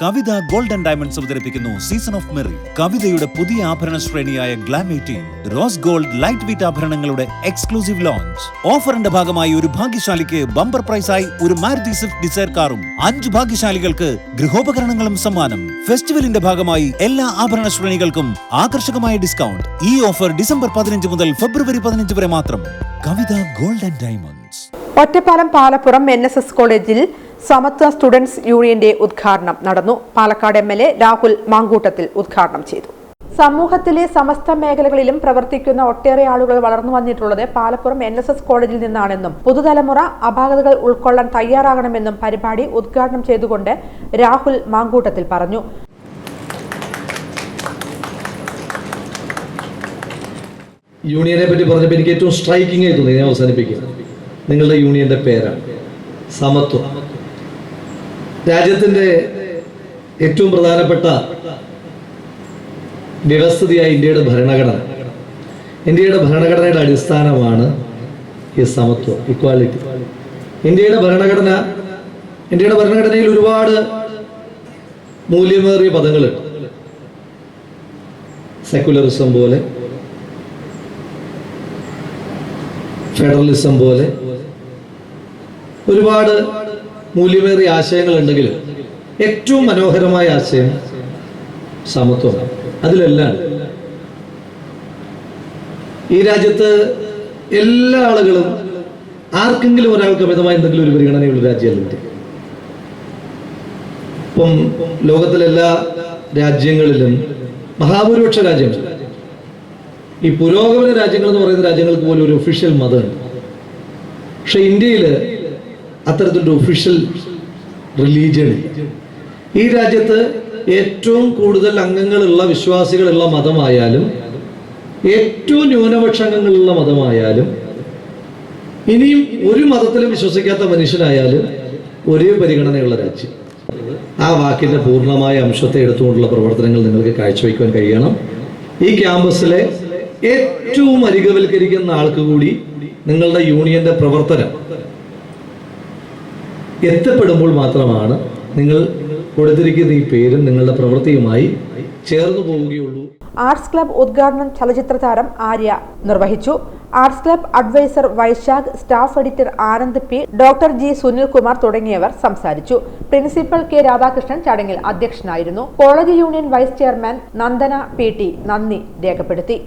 Kavitha gold and diamonds അവതരിപ്പിക്കുന്നു season of merry. കവിതയുടെ പുതിയ ആഭരണ ശ്രേണിയായ glam 18 rose gold lightweight ആഭരണങ്ങളുടെ എക്സ്ക്ലൂസീവ് ലോഞ്ച്. ഓഫറിന്റെ ഭാഗമായി ഒരു ഭാഗ്യശാലിക്ക് ബമ്പർ പ്രൈസായി ഒരു മാരുതി സ്വിഫ്റ്റ് ഡിസയർ കാറും 5 ഭാഗ്യശാലികൾക്ക് ഗൃഹോപകരണങ്ങളും സമ്മാനം. ഫെസ്റ്റിവലിന്റെ ഭാഗമായി എല്ലാ ആഭരണ ശ്രേണികൾക്കും ആകർഷകമായ ഡിസ്കൗണ്ട്. ഈ ഓഫർ ഡിസംബർ 15 മുതൽ ഫെബ്രുവരി 15 വരെ മാത്രം. Kavitha gold and diamonds. Ottapalam Palappuram NSS കോളേജിൽ സമത്വ സ്റ്റുഡൻസ് യൂണിയന്റെ ഉദ്ഘാടനം നടന്നു. പാലക്കാട് MLA രാഹുൽ മാങ്കൂട്ടത്തിൽ ഉദ്ഘാടനം ചെയ്തു. സമൂഹത്തിലെ സമസ്ത മേഖലകളിലും പ്രവർത്തിക്കുന്ന ഒട്ടേറെ ആളുകൾ വളർന്നു വന്നിട്ടുള്ളത് പാലപ്പുറം NSS കോളേജിൽ നിന്നാണെന്നും പുതുതലമുറ അപാകതകൾ ഉൾക്കൊള്ളാൻ തയ്യാറാകണമെന്നും പരിപാടി ഉദ്ഘാടനം ചെയ്തുകൊണ്ട് രാഹുൽ മാങ്കൂട്ടത്തിൽ പറഞ്ഞു. യൂണിയനെ പറ്റി പറഞ്ഞപ്പോൾ എനിക്ക് ഏറ്റവും സ്ട്രൈക്കിംഗ് ആയി തോന്നി. ഞാൻ അവസാനിപ്പിക്കുക. നിങ്ങളുടെ യൂണിയന്റെ പേരാണ് സമത്വം. രാജ്യത്തിന്റെ ഏറ്റവും പ്രധാനപ്പെട്ട വ്യവസ്ഥിതിയായ ഇന്ത്യയുടെ ഭരണഘടന. ഇന്ത്യയുടെ ഭരണഘടനയുടെ അടിസ്ഥാനമാണ് ഈ സമത്വം, ഇക്വാലിറ്റി. ഇന്ത്യയുടെ ഭരണഘടനയിൽ ഒരുപാട് മൂല്യമേറിയ പദങ്ങളുണ്ട്. സെക്കുലറിസം പോലെ, ഫെഡറലിസം പോലെ ഒരുപാട് മൂല്യമേറിയ ആശയങ്ങൾ ഉണ്ടെങ്കിലും ഏറ്റവും മനോഹരമായ ആശയം സമത്വമാണ്. അതിലെല്ലാം ഈ രാജ്യത്ത് എല്ലാ ആളുകളും ആർക്കെങ്കിലും ഒരാൾക്ക് അമിതമായ എന്തെങ്കിലും ഒരു പരിഗണനയുള്ള രാജ്യമല്ല ഇന്ത്യ. ഇപ്പം ലോകത്തിലെല്ലാ രാജ്യങ്ങളിലും മഹാഭൂരിപക്ഷ രാജ്യങ്ങൾ, ഈ പുരോഗമന രാജ്യങ്ങൾ എന്ന് പറയുന്ന രാജ്യങ്ങൾക്ക് പോലും ഒരു ഒഫീഷ്യൽ മതമുണ്ട്. പക്ഷെ ഇന്ത്യയിൽ അത്തരത്തിലൊരു ഒഫീഷ്യൽ റിലീജിയൻ. ഈ രാജ്യത്ത് ഏറ്റവും കൂടുതൽ അംഗങ്ങളുള്ള വിശ്വാസികളുള്ള മതമായാലും ഏറ്റവും ന്യൂനപക്ഷ അംഗങ്ങളുള്ള മതമായാലും ഇനിയും ഒരു മതത്തിലും വിശ്വസിക്കാത്ത മനുഷ്യനായാലും ഒരേ പരിഗണനയുള്ള രാജ്യം. ആ വാക്കിന്റെ പൂർണ്ണമായ അംശത്തെ എടുത്തുകൊണ്ടുള്ള പ്രവർത്തനങ്ങൾ നിങ്ങൾക്ക് കാഴ്ചവെക്കുവാൻ കഴിയണം. ഈ ക്യാമ്പസിലെ ഏറ്റവും അരികവൽക്കരിക്കുന്ന ആൾക്ക് കൂടി നിങ്ങളുടെ യൂണിയന്റെ പ്രവർത്തനം എത്തപ്പെടുമ്പോൾ മാത്രമാണ് നിങ്ങൾ കൊടുത്തിരിക്കുന്ന ഈ പേരും നിങ്ങളുടെ പ്രവൃത്തിയുമായി ചേർന്നു പോവുകയുള്ളൂ. ആർട്സ് ക്ലബ് ഉദ്ഘാടനം ചലച്ചിത്ര താരം ആര്യ നിർവഹിച്ചു. Arts club advisor Vaishakh, staff editor Anand P, doctor G Sunilkumar തുടങ്ങിയവർ സംസാരിച്ചു. പ്രിൻസിപ്പൽ K രാധാകൃഷ്ണൻ ചടങ്ങിൽ അധ്യക്ഷനായിരുന്നു. College union vice chairman Nandana PT നന്ദി രേഖപ്പെടുത്തി.